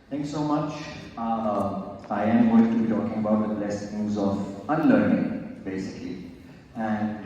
Thanks so much. I am going to be talking about the blessings of unlearning, basically. And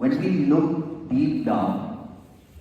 when we look deep down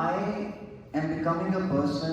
I am becoming a person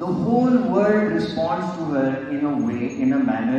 the whole world responds to her in a way, in a manner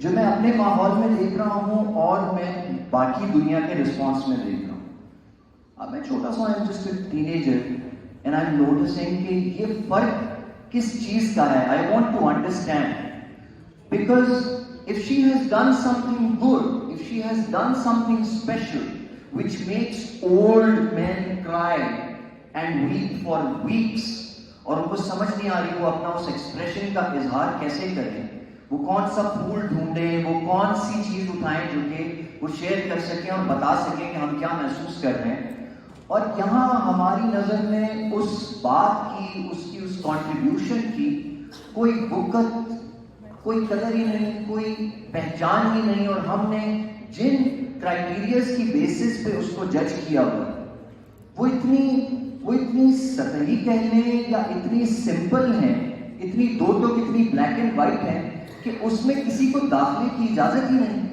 جو میں اپنے ماحول میں دیکھ رہا ہوں اور میں باقی دنیا کے رسپانس میں دیکھ رہا ہوں. اب میں چھوٹا سا ہوں, just teenager, and I am noticing کہ یہ فرق کس چیز کا ہے. I want to understand, because if she has done something good, if she has done something special which makes old men cry and weep for weeks, اور ان کو سمجھ نہیں آ رہی وہ اپنا اس ایکسپریشن کا اظہار کیسے کریں, وہ کون سا پھول ڈھونڈیں, وہ کون سی چیز اٹھائیں جو کہ وہ شیئر کر سکیں اور بتا سکیں کہ ہم کیا محسوس کر رہے ہیں. اور یہاں ہماری نظر میں اس بات کی, اس کنٹریبیوشن کی کوئی وقت, کوئی قدر ہی نہیں, کوئی پہچان ہی نہیں, اور ہم نے جن کرائٹیریاز کی بیسس پہ اس کو جج کیا ہوا وہ اتنی سطحی کہہ لیں یا اتنی سمپل ہیں, اتنی دو ٹوک, اتنی بلیک اینڈ وائٹ ہیں کہ اس میں کسی کو داخلے کی اجازت ہی نہیں.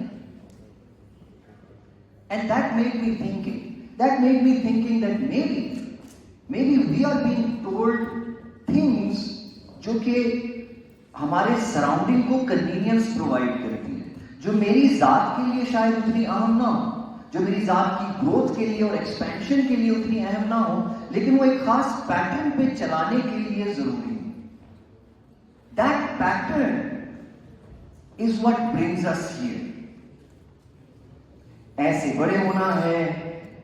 And that made me thinking that maybe we are being told things جو کہ ہمارے سراؤنڈنگ کو کنوینئنس پرووائڈ کرتی ہے, جو میری ذات کے لیے شاید اتنی اہم نہ ہو, جو میری ذات کی گروتھ کے لیے اور ایکسپینشن کے لیے اتنی اہم نہ ہو, لیکن وہ ایک خاص پیٹرن پہ چلانے کے لیے ضروری ہے. That pattern is what brings us here. ایسے بڑے ہونا ہے,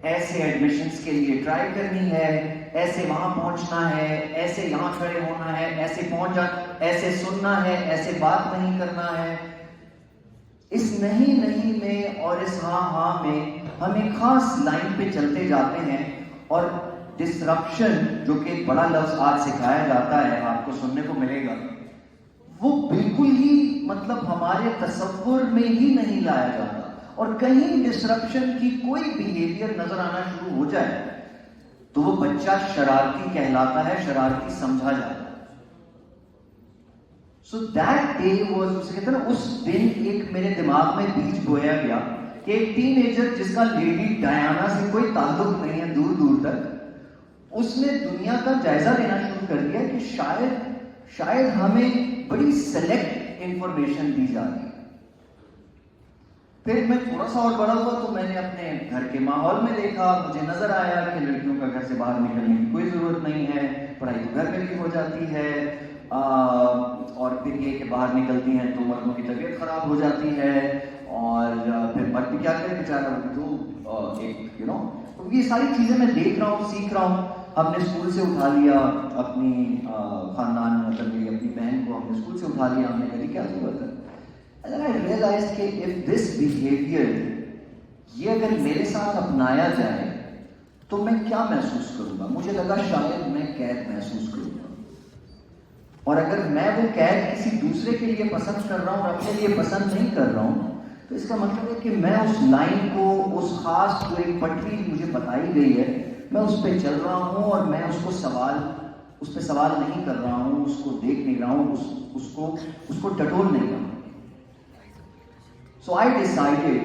ایسے ایڈمیشنز کے لیے ٹرائی کرنی ہے, ایسے وہاں پہنچنا ہے, ایسے یہاں کھڑے ہونا ہے, ایسے پہنچ جا, ایسے سننا ہے, ایسے بات نہیں کرنا ہے. اس نہیں میں اور اس ہاں میں ہم ایک خاص لائن پہ چلتے جاتے ہیں, اور ڈسرپشن جو کہ ایک بڑا لفظ آج سکھایا جاتا ہے, آپ کو سننے کو ملے گا, وہ بالکل ہی مطلب ہمارے تصور میں ہی نہیں لایا جاتا. اور کہیں ڈسرپشن کی کوئی بیہیویئر نظر آنا شروع ہو جائے تو وہ بچہ شرارتی کہلاتا ہے, شرارتی سمجھا جاتا ہے. سو دیٹ ڈے واز, اسے کہتے ہیں نا, اس دن ایک میرے دماغ میں بیج بویا گیا کہ ایک ٹین ایجر جس کا لیڈی ڈیانا سے کوئی تعلق نہیں ہے دور دور تک, اس نے دنیا کا جائزہ لینا شروع کر دیا کہ شاید ہمیں بڑی سلیکٹ انفارمیشن دی جا رہی ہے. پھر میں تھوڑا سا اور بڑا ہوا تو میں نے اپنے گھر کے ماحول میں دیکھا, مجھے نظر آیا کہ لڑکیوں کا گھر سے باہر نکلنے کی کوئی ضرورت نہیں ہے, پڑھائی تو گھر میں بھی ہو جاتی ہے, اور پھر یہ کہ باہر نکلتی ہیں تو مردوں کی طبیعت خراب ہو جاتی ہے, اور پھر مرد بھی کیا کرے بیچارہ, تو ایک تو یہ ساری چیزیں میں دیکھ رہا ہوں, سیکھ رہا ہوں. ہم نے اسکول سے اٹھا لیا اپنی خاندان, مطلب میری اپنی بہن کو ہم نے اسکول سے اٹھا لیا, ہم نے کہی کیا ضرورت ہے. And then I realized کہ if this behavior, یہ اگر میرے ساتھ اپنایا جائے تو میں کیا محسوس کروں گا. مجھے لگا شاید میں قید محسوس کروں گا, اور اگر میں وہ قید کسی دوسرے کے لیے پسند کر رہا ہوں اور اپنے لیے پسند نہیں کر رہا ہوں, تو اس کا مطلب ہے کہ میں اس لائن کو, اس خاص جو ایک پٹری مجھے بتائی گئی ہے, میں اس پہ چل رہا ہوں, اور میں اس پہ سوال نہیں کر رہا ہوں, اس کو دیکھ نہیں رہا ہوں, اس کو ٹٹول نہیں رہا ہوں. So I decided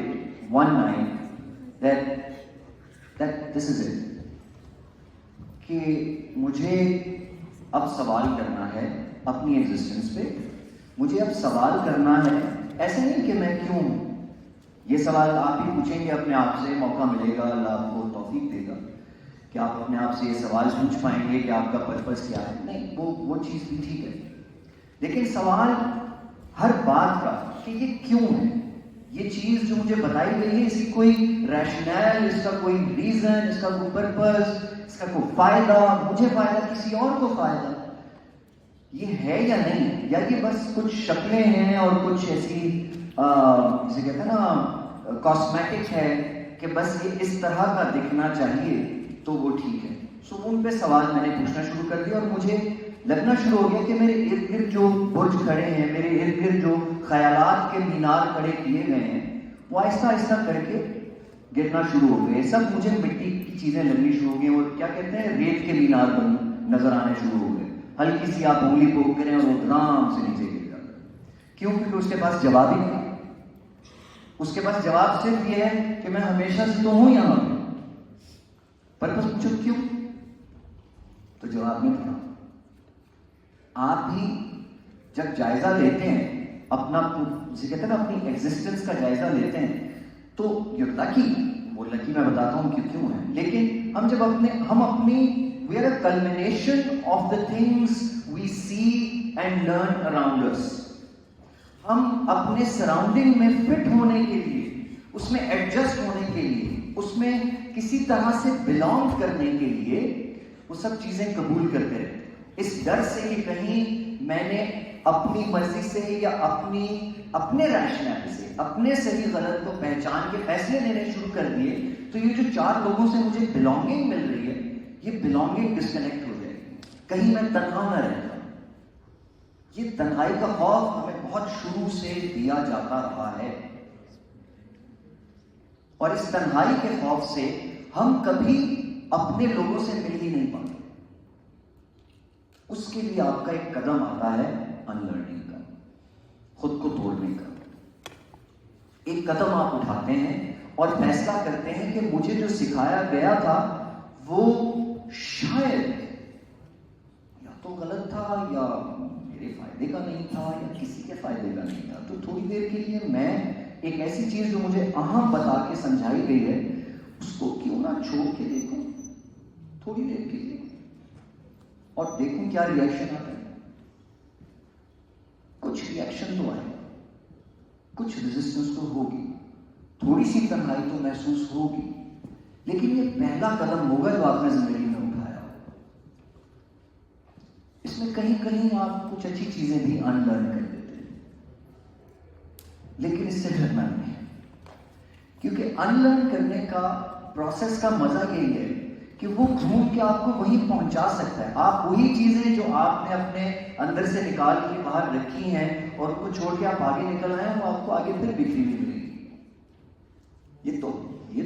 one night that this is it, کہ مجھے اب سوال کرنا ہے اپنی ایگزسٹنس پہ. مجھے اب سوال کرنا ہے, ایسا نہیں کہ میں کیوں ہوں, یہ سوال آپ ہی پوچھیں گے اپنے آپ سے, موقع ملے گا, اللہ آپ کو توفیق دے گا کہ آپ اپنے آپ سے یہ سوال پوچھ پائیں گے کہ آپ کا پرپس کیا ہے. نہیں, وہ چیز بھی ٹھیک ہے, لیکن سوال ہر بات کا کہ یہ کیوں ہے, یہ چیز جو مجھے بتائی گئی ہے, اس کی کوئی ریشنل, اس کا کوئی ریزن, اس کا کوئی پرپس, اس کا کوئی فائدہ, مجھے فائدہ, کسی اور کو فائدہ, یہ ہے یا نہیں, یا یہ بس کچھ شکلیں ہیں اور کچھ ایسی جسے کہتے ہیں نا کاسمیٹک ہے کہ بس یہ اس طرح کا دکھنا چاہیے تو وہ ٹھیک ہے. سو ان پہ سوال میں نے پوچھنا شروع کر دیا, اور مجھے لگنا شروع ہو گیا کہ میرے ارد گرد جو برج کھڑے ہیں, میرے ارد گرد جو خیالات کے مینار کھڑے کیے گئے ہیں, وہ آہستہ آہستہ کر کے گرنا شروع ہو گئے. سب مجھے مٹی کی چیزیں لگنی شروع ہو گئی, اور کیا کہتے ہیں, ریت کے مینار نظر آنے شروع ہو گئے. ہلکی سی آپ انگلی پوک کریں اور وہ آرام سے نیچے گر جاتا ہے. کیوں؟ کیونکہ اس کے پاس جواب ہی نہیں. اس کے پاس جواب صرف یہ ہے کہ میں ہمیشہ سے تو ہوں یہاں پہ, پر بس پوچھو کیوں, تو جواب نہیں تھا. آپ بھی جب جائزہ لیتے ہیں اپنا جسے کہتے ہیں نا اپنی ایگزسٹنس کا جائزہ لیتے ہیں تو یو لکی، وہ لکی میں بتاتا ہوں کہ کیوں ہے، لیکن ہم جب ہم اپنی we are a culmination of the things we see and learn around us. ہم اپنے سراؤنڈنگ میں فٹ ہونے کے لیے، اس میں ایڈجسٹ ہونے کے لیے، اس میں کسی طرح سے بلانگ کرنے کے لیے وہ سب چیزیں قبول کرتے رہتے، اس ڈر سے کہ کہیں میں نے اپنی مرضی سے یا اپنے ریشنل سے اپنے صحیح غلط کو پہچان کے فیصلے لینے شروع کر دیے تو یہ جو 4 لوگوں سے مجھے بلانگنگ مل رہی ہے یہ بلانگنگ ڈسکنیکٹ ہو جائے گی، کہیں میں تنہا نہ رہتا. یہ تنہائی کا خوف ہمیں بہت شروع سے دیا جاتا رہا ہے اور اس تنہائی کے خوف سے ہم کبھی اپنے لوگوں سے مل ہی نہیں پاتے. اس کے لیے آپ کا ایک قدم آتا ہے ان لرننگ کا، خود کو توڑنے کا. ایک قدم آپ اٹھاتے ہیں اور فیصلہ کرتے ہیں کہ مجھے جو سکھایا گیا تھا وہ شاید یا تو غلط تھا یا میرے فائدے کا نہیں تھا یا کسی کے فائدے کا نہیں تھا. تو تھوڑی دیر کے لیے میں ایک ایسی چیز جو مجھے اہم بتا کے سمجھائی گئی ہے اس کو کیوں نہ چھوڑ کے دیکھوں تھوڑی دیر کے لیے اور دیکھوں کیا ری ایکشن آتا ہے. کچھ ری ایکشن تو آئے، کچھ ریزسٹنس تو ہوگی، تھوڑی سی تنہائی تو محسوس ہوگی، لیکن یہ پہلا قدم ہوگا جو آپ نے زندگی میں اٹھایا. اس میں کہیں کہیں آپ کچھ اچھی چیزیں بھی ان لرن کر دیتے ہیں، لیکن اس سے ڈرنا نہیں ہے، کیونکہ ان لرن کرنے کا پروسیس کا مزہ یہی ہے کہ وہ گھوم کے آپ کو وہیں پہنچا سکتا ہے. آپ وہی چیزیں جو آپ نے اپنے اندر سے نکال کے باہر رکھی ہیں اور ان کو چھوڑ کے آپ آگے نکل آئے ہیں وہ آپ کو آگے پھر بکھری ہوئی ملے گی. یہ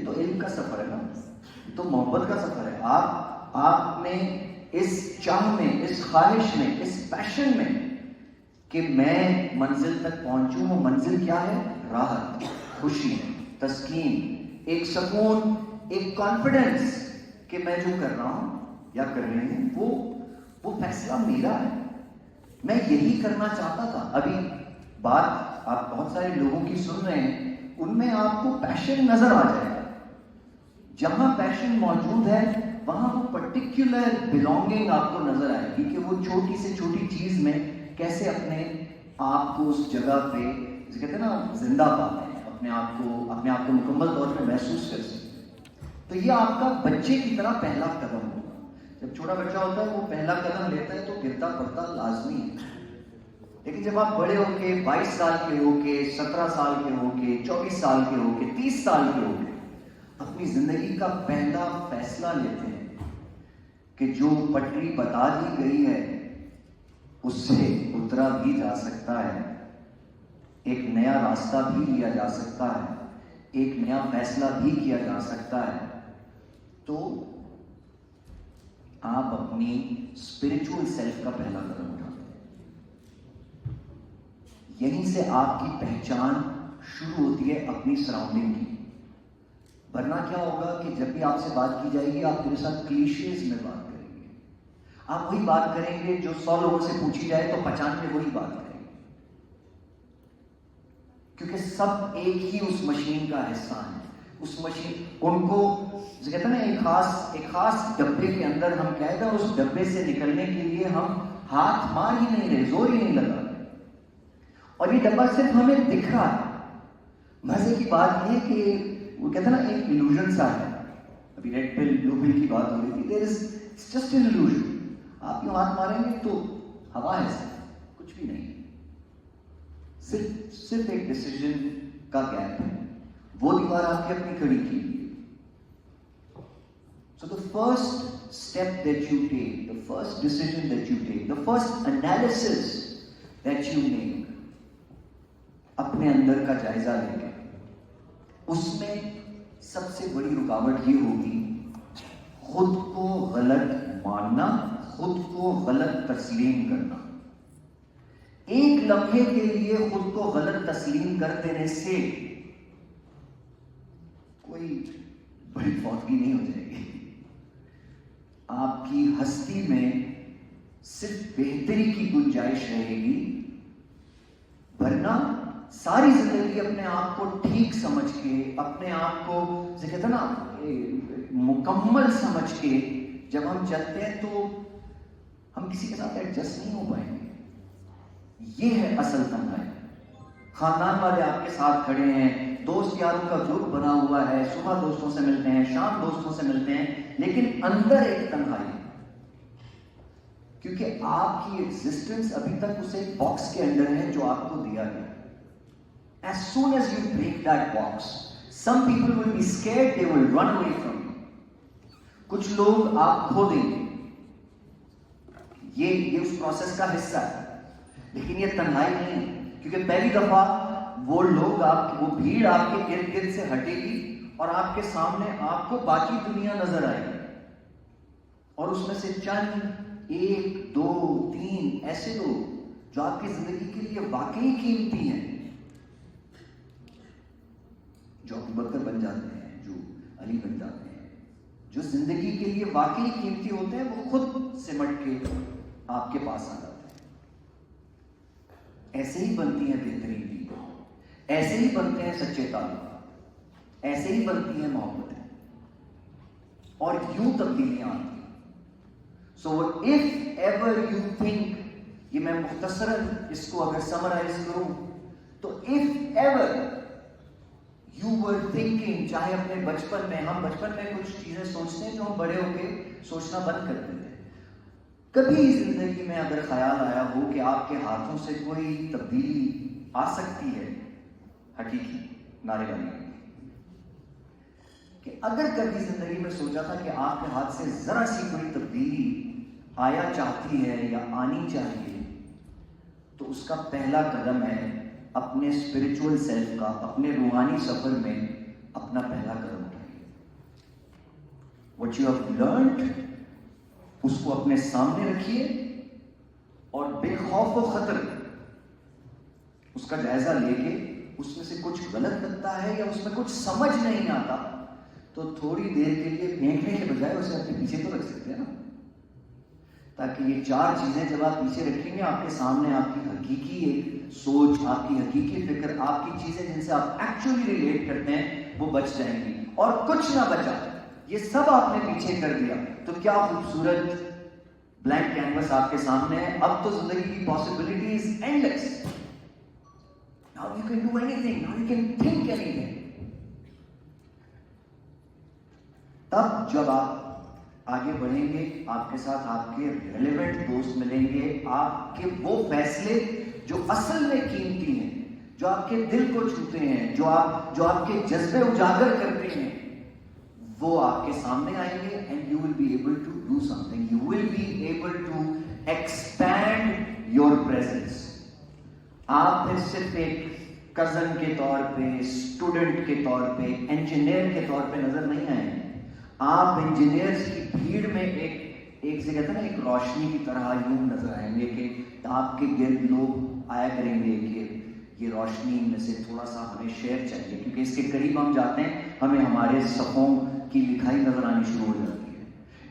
تو علم کا سفر ہے نا، یہ تو محبت کا سفر ہے. آپ نے اس چاہ میں، اس خواہش میں، اس پیشن میں کہ میں منزل تک پہنچوں، وہ منزل کیا ہے؟ راحت، خوشی، تسکین، ایک سکون، ایک کانفیڈنس کہ میں جو کر رہا ہوں یا کر رہی ہوں وہ فیصلہ میرا ہے، میں یہی کرنا چاہتا تھا. ابھی بات آپ بہت سارے لوگوں کی سن رہے ہیں، ان میں آپ کو پیشن نظر آ جائے گا. جہاں پیشن موجود ہے وہاں وہ پرٹیکولر بلانگنگ آپ کو نظر آئے گی کہ وہ چھوٹی سے چھوٹی چیز میں کیسے اپنے آپ کو اس جگہ پہ جسے کہتے ہیں نا زندہ پاتے ہیں، اپنے آپ کو مکمل طور پہ محسوس کر سکتے. تو یہ آپ کا بچے کی طرح پہلا قدم ہوگا. جب چھوٹا بچہ ہوتا ہے وہ پہلا قدم لیتا ہے تو گرتا پڑتا لازمی ہے، لیکن جب آپ بڑے ہو کے 22 سال کے ہو کے 17 سال کے ہو کے 24 سال کے ہو کے 30 سال کے ہو کے اپنی زندگی کا پہلا فیصلہ لیتے ہیں کہ جو پٹری بتا دی گئی ہے اس سے اترا بھی جا سکتا ہے، ایک نیا راستہ بھی لیا جا سکتا ہے، ایک نیا فیصلہ بھی کیا جا سکتا ہے، تو آپ اپنی اسپرچل سیلف کا پہلا قدم اٹھاتے ہیں. یہیں سے آپ کی پہچان شروع ہوتی ہے اپنی سراؤنڈنگ کی. ورنہ کیا ہوگا کہ جب بھی آپ سے بات کی جائے گی آپ میرے ساتھ کلیشیز میں بات کریں گے، آپ وہی بات کریں گے جو 100 لوگوں سے پوچھی جائے تو 95 وہی بات کریں گے، کیونکہ سب ایک ہی اس مشین کا حصہ ہیں. اس مشین ان کو کہتے ہیں نا ایک خاص ڈبے کے اندر ہم قید ہیں، اس ڈبے سے نکلنے کے لیے ہم ہاتھ مار ہی نہیں رہے، زور ہی نہیں لگا رہے، اور یہ ڈبہ صرف ہمیں دکھ رہا ہے. مزے کی بات یہ کہ وہ کہتے ہیں نا ایک illusion سا ہے. ابھی ریڈ پل بلو پل کی بات ہو رہی تھی، it's just an illusion. آپ یوں ہاتھ ماریں گے تو ہوا ہے، کچھ بھی نہیں، صرف ایک ڈیسیجن کا گیپ ہے، وہ دیوار آپ کی اپنی کھڑی کی. So the first step that you take, the first decision that you take, the first analysis that you make, اپنے اندر کا جائزہ لے کے اس میں سب سے بڑی رکاوٹ یہ ہوگی خود کو غلط ماننا، خود کو غلط تسلیم کرنا. ایک لمحے کے لیے خود کو غلط تسلیم کر دینے سے کوئی بڑی فوتگی نہیں ہو جائے گی. آپ کی ہستی میں صرف بہتری کی گنجائش رہے گی، ورنہ ساری زندگی اپنے آپ کو ٹھیک سمجھ کے, اپنے آپ کو کہتے ہیں نا مکمل سمجھ کے جب ہم چلتے ہیں تو ہم کسی کے ساتھ ایڈجسٹ نہیں ہو پائیں گے. یہ ہے اصل تنہائی. خاندان والے آپ کے ساتھ کھڑے ہیں, دوست یاروں کا گروپ بنا ہوا ہے, صبح دوستوں سے ملتے ہیں, شام دوستوں سے ملتے ہیں, لیکن اندر ایک تنہائی, کیونکہ آپ کی ایگزسٹنس ابھی تک اس ایک باکس کے اندر ہے جو آپ کو دیا گیا. As soon as you break that box, some people will be scared, they will run away from you. کچھ لوگ آپ کھو دیں گے, یہ اس پروسیس کا حصہ ہے, لیکن یہ تنہائی نہیں, کیونکہ پہلی دفعہ وہ لوگ وہ بھیڑ آپ کے ارد گرد سے ہٹے گی اور آپ کے سامنے آپ کو باقی دنیا نظر آئے گی, اور اس میں سے چند 1 2 3 ایسے لوگ جو آپ کی زندگی کے لیے واقعی قیمتی ہیں, جو ابو بکر بن جاتے ہیں, جو علی بن جاتے ہیں, جو زندگی کے لیے واقعی قیمتی ہوتے ہیں, وہ خود سمٹ کے آپ کے پاس آ جاتے ہیں. ایسے ہی بنتی ہیں بہترین چیزیں, ایسے ہی بنتے ہیں سچے تعلقات, ایسے ہی بنتی ہیں محبتیں, اور یوں تبدیلیاں آتی ہیں. So if ever you think, یہ میں مختصراً اس کو اگر سمرائز کروں تو if ever you were thinking, چاہے اپنے بچپن میں, ہم بچپن میں کچھ چیزیں سوچتے ہیں جو ہم بڑے ہو کے سوچنا بند کر دیتے ہیں. کبھی زندگی میں اگر خیال آیا ہو کہ آپ کے ہاتھوں سے کوئی تبدیلی آ سکتی ہے, حقیقی نعرے والی, کہ اگر کبھی زندگی میں سوچا تھا کہ آپ کے ہاتھ سے ذرا سی کوئی تبدیلی آیا چاہتی ہے یا آنی چاہیے, تو اس کا پہلا قدم ہے اپنے اسپرچول سیلف کا, اپنے روحانی سفر میں اپنا پہلا قدم اٹھائیے. What you have learned, اس کو اپنے سامنے رکھیے اور بے خوف و خطر اس کا جائزہ لے کے, اس میں سے کچھ غلط لگتا ہے یا اس میں کچھ سمجھ نہیں آتا تو تھوڑی دیر کے لیے پھینکنے کے بجائے اسے اپنے پیچھے تو رکھ سکتے ہیں نا, تاکہ یہ 4 چیزیں جب آپ پیچھے رکھیں گے, آپ کے سامنے آپ کی حقیقی ایک سوچ, آپ کی حقیقی فکر, آپ کی چیزیں جن سے آپ ایکچولی ریلیٹ کرتے ہیں وہ بچ جائیں گی, اور کچھ نہ بچا, یہ سب آپ نے پیچھے کر دیا تو کیا خوبصورت بلینک کینوس آپ کے سامنے ہے. اب تو زندگی کی possibilities endless. Now you can do anything, now you can think anything. تب جب آپ آگے بڑھیں گے, آپ کے ساتھ آپ کے ریلیونٹ دوست ملیں گے, آپ کے وہ فیصلے جو اصل میں قیمتی ہیں, جو آپ کے دل کو چھوتے ہیں, جو آپ کے جذبے اجاگر کرتے ہیں, وہ آپ کے سامنے آئیں گے, and you will be able to do something. You will be able to expand your presence. آپ پھر صرف ایک کزن کے طور پہ, اسٹوڈنٹ کے طور پہ, انجینئر کے طور پہ نظر نہیں آئیں گے. آپ انجینئرز کی بھیڑ میں ایک سے کہتے ہیں نا, ایک روشنی کی طرح یوں نظر آئیں گے کہ آپ کے گرد لوگ آیا کریں گے کہ یہ روشنی میں سے تھوڑا سا ہمیں شیئر چاہیے, کیونکہ اس کے قریب ہم جاتے ہیں ہمیں ہمارے صفوں کی لکھائی نظر آنی شروع ہو جاتی ہے.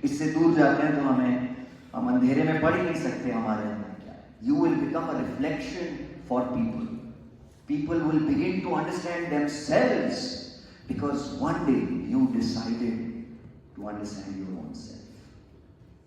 اس سے دور جاتے ہیں تو ہم اندھیرے میں پڑھ ہی نہیں سکتے ہمارے اندر کیا ہے. You will become a reflection for people. People will begin to understand themselves because one day you decided to understand your own self.